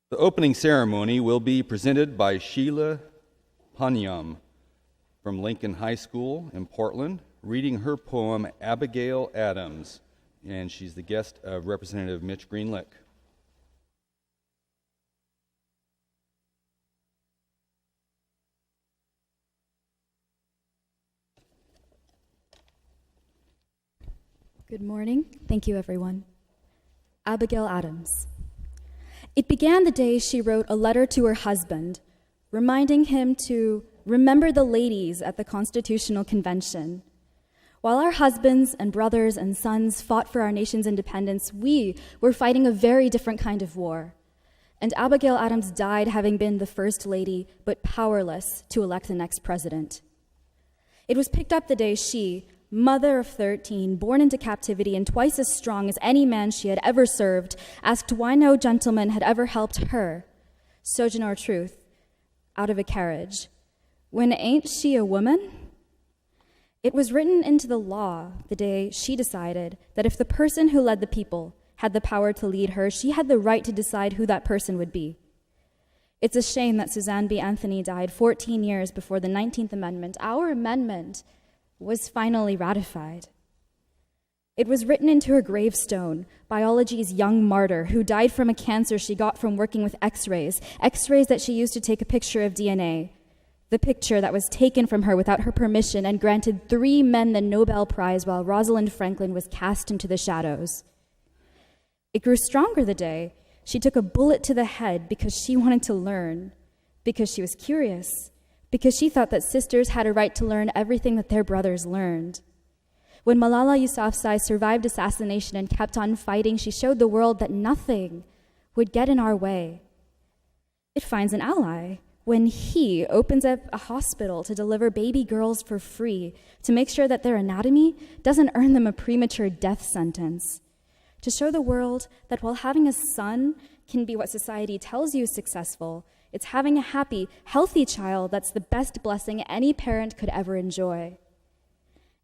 The opening ceremony will be presented by Sheila Panyam from Lincoln High School in Portland, reading her poem, Abigail Adams, and she's the guest of Representative Mitch Greenlick. Good morning. Thank you, everyone. Abigail Adams. It began the day she wrote a letter to her husband, reminding him to remember the ladies at the Constitutional Convention. While our husbands and brothers and sons fought for our nation's independence, we were fighting a very different kind of war. And Abigail Adams died having been the first lady, but powerless to elect the next president. It was picked up the day she, mother of 13, born into captivity and twice as strong as any man she had ever served, asked why no gentleman had ever helped her, Sojourner Truth, out of a carriage. When ain't she a woman? It was written into the law the day she decided that if the person who led the people had the power to lead her, she had the right to decide who that person would be. It's a shame that Suzanne B. Anthony died 14 years before the 19th Amendment, our amendment, was finally ratified. It was written into her gravestone, biology's young martyr who died from a cancer she got from working with x-rays that she used to take a picture of DNA, the picture that was taken from her without her permission and granted 3 men the Nobel Prize while Rosalind Franklin was cast into the shadows. It grew stronger the day she took a bullet to the head because she wanted to learn, because she was curious, because she thought that sisters had a right to learn everything that their brothers learned. When Malala Yousafzai survived assassination and kept on fighting, she showed the world that nothing would get in our way. It finds an ally when he opens up a hospital to deliver baby girls for free, to make sure that their anatomy doesn't earn them a premature death sentence, to show the world that while having a son can be what society tells you is successful, it's having a happy, healthy child that's the best blessing any parent could ever enjoy.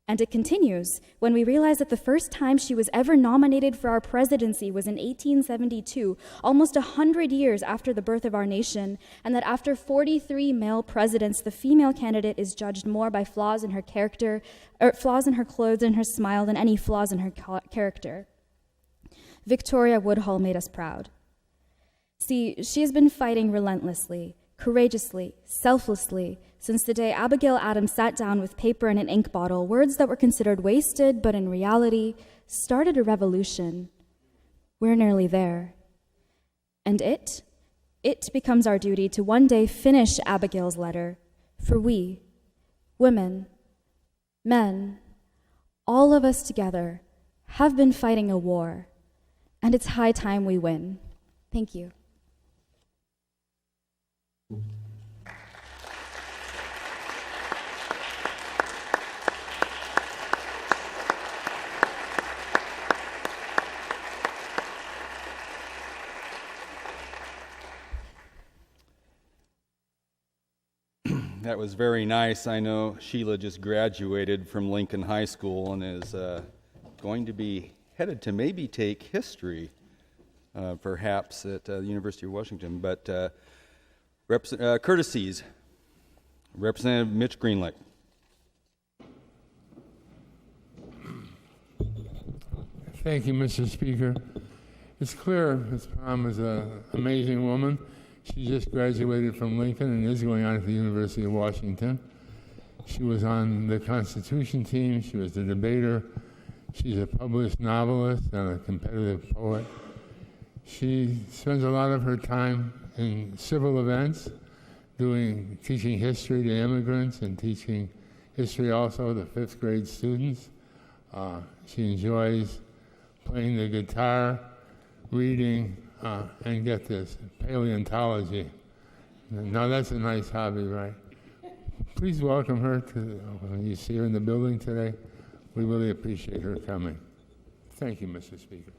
And it continues when we realize that the first time she was ever nominated for our presidency was in 1872, almost 100 years after the birth of our nation, and that after 43 male presidents, the female candidate is judged more by flaws in her character, or flaws in her clothes and her smile than any flaws in her character. Victoria Woodhull made us proud. See, she has been fighting relentlessly, courageously, selflessly, since the day Abigail Adams sat down with paper and an ink bottle, words that were considered wasted, but in reality started a revolution. We're nearly there. And it becomes our duty to one day finish Abigail's letter, for we, women, men, all of us together, have been fighting a war, and it's high time we win. Thank you. That was very nice. I know Sheila just graduated from Lincoln High School and is going to be headed to maybe take history, perhaps at the University of Washington. But courtesies, Representative Mitch Greenlick. Thank you, Mr. Speaker. It's clear Ms. Palm is an amazing woman. She just graduated from Lincoln and is going on to the University of Washington. She was on the Constitution team. She was a debater. She's a published novelist and a competitive poet. She spends a lot of her time in civil events, teaching history to immigrants and teaching history also to 5th grade students. She enjoys playing the guitar, reading, and get this, paleontology. Now that's a nice hobby, right? Please welcome her when you see her in the building today. We really appreciate her coming. Thank you, Mr. Speaker.